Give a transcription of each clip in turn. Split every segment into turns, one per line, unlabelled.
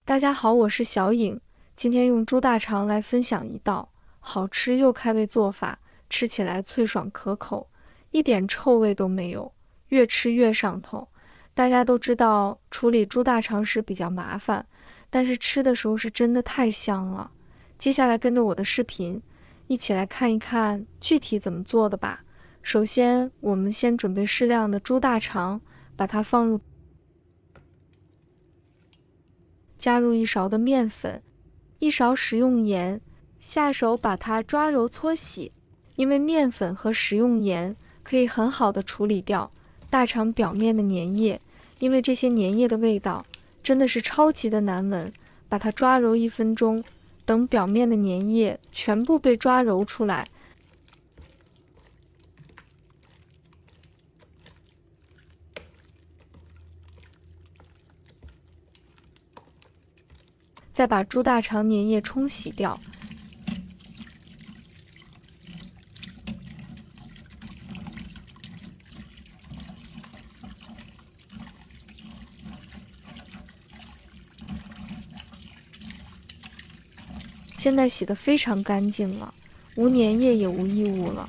大家好，我是小颖，今天用猪大肠来分享一道好吃又开胃做法，吃起来脆爽可口，一点臭味都没有，越吃越上头。大家都知道处理猪大肠时比较麻烦，但是吃的时候是真的太香了。接下来跟着我的视频，一起来看一看具体怎么做的吧。首先，我们先准备适量的猪大肠，把它放入。加入1勺的面粉，1勺食用盐，下手把它抓揉搓洗。因为面粉和食用盐可以很好的处理掉大肠表面的粘液，因为这些粘液的味道真的是超级的难闻。把它抓揉1分钟，等表面的粘液全部被抓揉出来，再把猪大肠粘液冲洗掉。现在洗得非常干净了，无粘液也无异物了。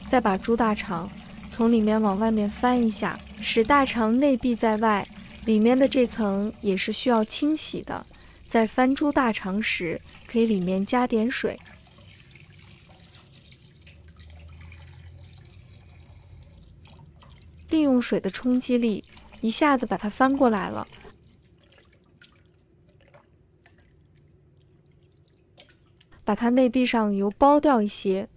再把猪大肠从里面往外面翻一下，使大肠内壁在外，里面的这层也是需要清洗的。在翻猪大肠时，可以里面加点水，利用水的冲击力，一下子把它翻过来了。把它内壁上油剥掉一些，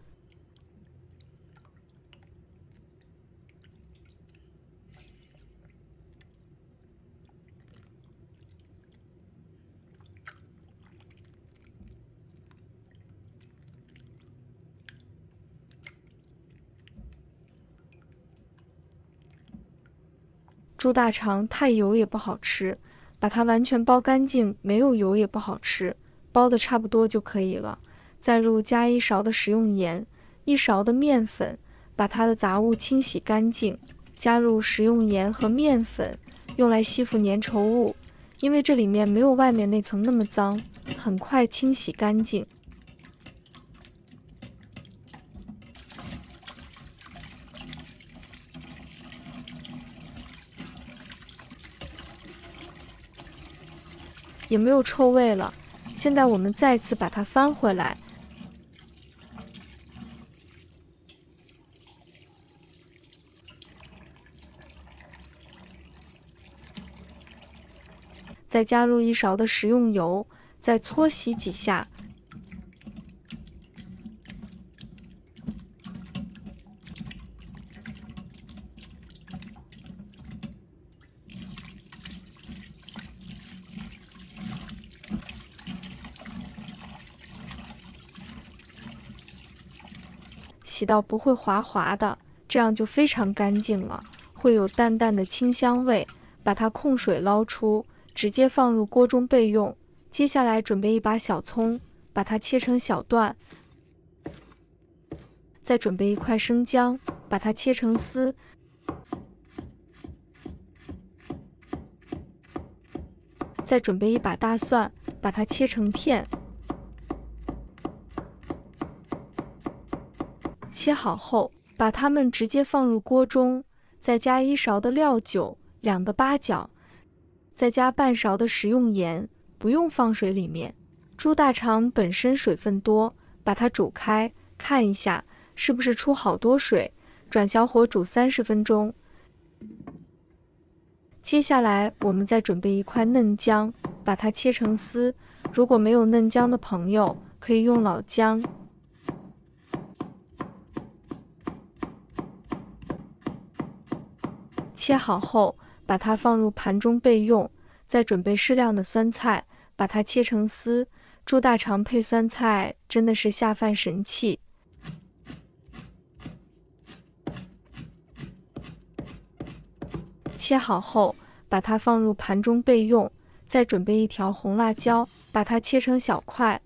猪大肠太油也不好吃，把它完全剥干净，没有油也不好吃，剥的差不多就可以了。再入加1勺的食用盐，1勺的面粉，把它的杂物清洗干净。加入食用盐和面粉，用来吸附粘稠物，因为这里面没有外面那层那么脏，很快清洗干净。也没有臭味了。现在我们再次把它翻回来，再加入1勺的食用油，再搓洗几下。洗到不会滑滑的，这样就非常干净了，会有淡淡的清香味。把它控水捞出，直接放入锅中备用。接下来准备1把小葱，把它切成小段。再准备1块生姜，把它切成丝。再准备1把大蒜，把它切成片。切好后，把它们直接放入锅中，再加1勺的料酒，2个八角，再加半勺的食用盐，不用放水里面。猪大肠本身水分多，把它煮开，看一下是不是出好多水，转小火煮30分钟。接下来我们再准备1块嫩姜，把它切成丝。如果没有嫩姜的朋友，可以用老姜。切好后，把它放入盘中备用。再准备适量的酸菜，把它切成丝。猪大肠配酸菜真的是下饭神器。切好后，把它放入盘中备用。再准备1条红辣椒，把它切成小块。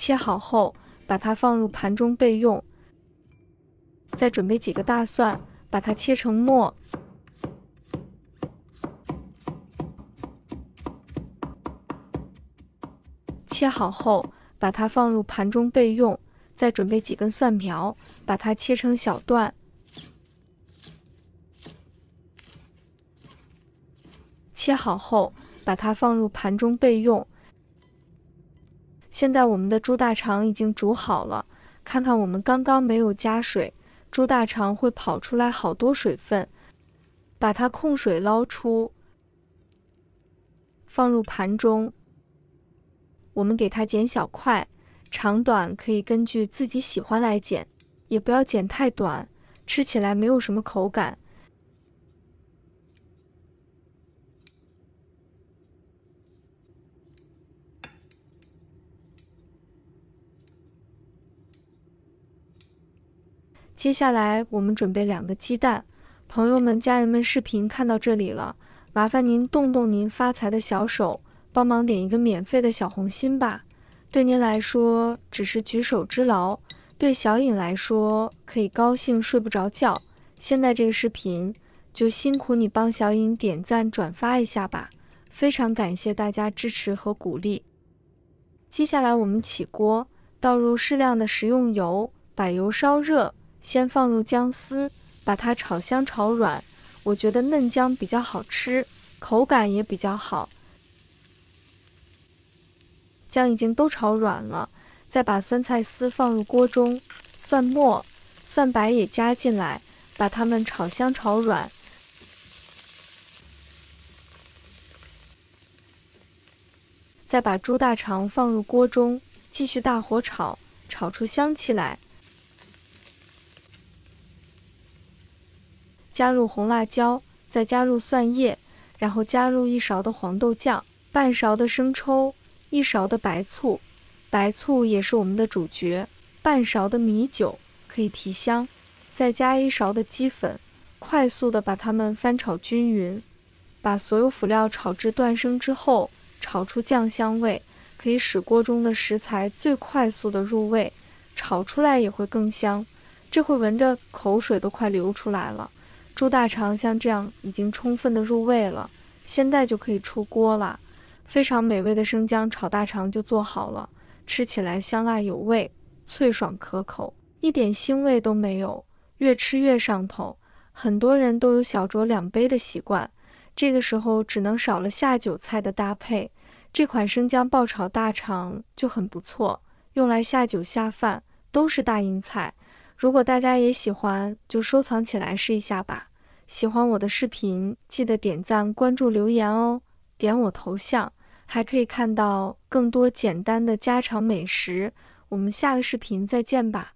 切好后，把它放入盘中备用。再准备几个大蒜，把它切成末。切好后，把它放入盘中备用。再准备几根蒜苗，把它切成小段。切好后，把它放入盘中备用。现在我们的猪大肠已经煮好了，看看我们刚刚没有加水，猪大肠会跑出来好多水分，把它控水捞出，放入盘中。我们给它剪小块，长短可以根据自己喜欢来剪，也不要剪太短，吃起来没有什么口感。接下来我们准备2个鸡蛋。朋友们、家人们，视频看到这里了，麻烦您动动您发财的小手，帮忙点一个免费的小红心吧。对您来说只是举手之劳，对小颖来说可以高兴睡不着觉。现在这个视频就辛苦你帮小颖点赞转发一下吧，非常感谢大家支持和鼓励。接下来我们起锅，倒入适量的食用油，把油烧热，先放入姜丝，把它炒香炒软。我觉得嫩姜比较好吃，口感也比较好。姜已经都炒软了，再把酸菜丝放入锅中，蒜末、蒜白也加进来，把它们炒香炒软。再把猪大肠放入锅中，继续大火炒，炒出香气来。加入红辣椒，再加入蒜叶，然后加入1勺的黄豆酱，半勺的生抽，1勺的白醋，白醋也是我们的主角，半勺的米酒可以提香，再加1勺的鸡粉，快速的把它们翻炒均匀。把所有辅料炒至断生之后，炒出酱香味，可以使锅中的食材最快速的入味，炒出来也会更香。这会闻着口水都快流出来了。猪大肠像这样已经充分的入味了，现在就可以出锅了。非常美味的生姜炒大肠就做好了，吃起来香辣有味，脆爽可口，一点腥味都没有，越吃越上头。很多人都有小酌2杯的习惯，这个时候只能少了下酒菜的搭配，这款生姜爆炒大肠就很不错，用来下酒下饭都是大硬菜。如果大家也喜欢，就收藏起来试一下吧。喜欢我的视频，记得点赞、关注、留言哦。点我头像，还可以看到更多简单的家常美食。我们下个视频再见吧。